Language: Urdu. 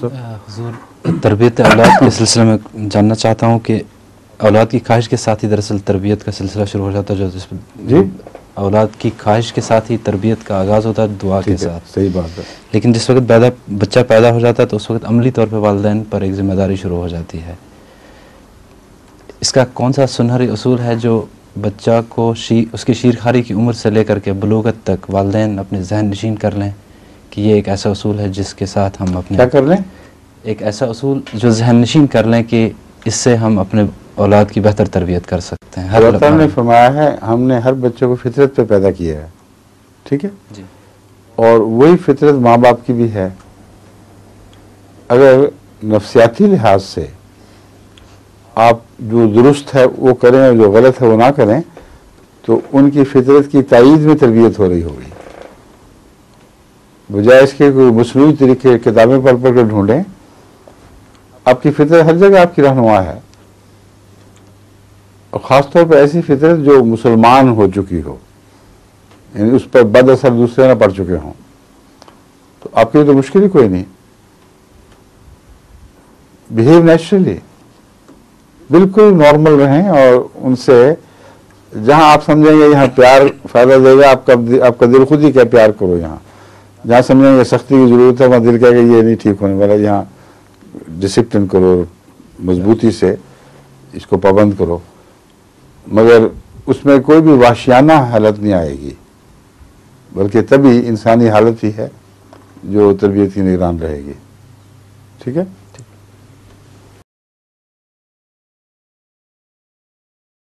حضور، تربیت اولاد کے سلسلے میں جاننا چاہتا ہوں کہ اولاد کی خواہش کے ساتھ ہی دراصل تربیت کا سلسلہ شروع ہو جاتا ہے، جو اولاد کی خواہش کے ساتھ ہی تربیت کا آغاز ہوتا ہے دعا کے ساتھ. صحیح بات ہے. لیکن جس وقت بچہ پیدا ہو جاتا ہے تو اس وقت عملی طور پہ والدین پر ایک ذمہ داری شروع ہو جاتی ہے. اس کا کون سا سنہری اصول ہے جو بچہ کو اس کی شیرخواری کی عمر سے لے کر کے بلوغت تک والدین اپنے ذہن نشین کر لیں کہ یہ ایک ایسا اصول ہے جس کے ساتھ ہم اپنے کیا کر لیں؟ ایک ایسا اصول جو ذہن نشین کر لیں کہ اس سے ہم اپنے اولاد کی بہتر تربیت کر سکتے ہیں. اللہ تعالیٰ نے فرمایا ہے ہم نے ہر بچے کو فطرت پہ پیدا کیا ہے، ٹھیک ہے جی. اور وہی فطرت ماں باپ کی بھی ہے. اگر نفسیاتی لحاظ سے آپ جو درست ہے وہ کریں اور جو غلط ہے وہ نہ کریں تو ان کی فطرت کی تائید میں تربیت ہو رہی ہوگی، بجائے اس کے کوئی مصنوعی طریقے کتابیں پڑھ پڑھ کر ڈھونڈیں. آپ کی فطرت ہر جگہ آپ کی رہنما ہے، اور خاص طور پر ایسی فطرت جو مسلمان ہو چکی ہو، یعنی اس پر بد اثر دوسرے نہ پڑ چکے ہوں، تو آپ کے لیے تو مشکل ہی کوئی نہیں. بہیو نیچرلی، بالکل نارمل رہیں، اور ان سے جہاں آپ سمجھیں گے یہاں پیار فائدہ دے گا، آپ کا دل خود ہی کیا پیار کرو. جہاں سمجھیں گے سختی کی ضرورت ہے وہاں دل کہے کہ یہ نہیں ٹھیک ہونے والا، یہاں ڈسپلن کرو، مضبوطی سے اس کو پابند کرو. مگر اس میں کوئی بھی وحشیانہ حالت نہیں آئے گی، بلکہ تبھی انسانی حالت ہی ہے جو تربیت کی نگران رہے گی. ٹھیک ہے.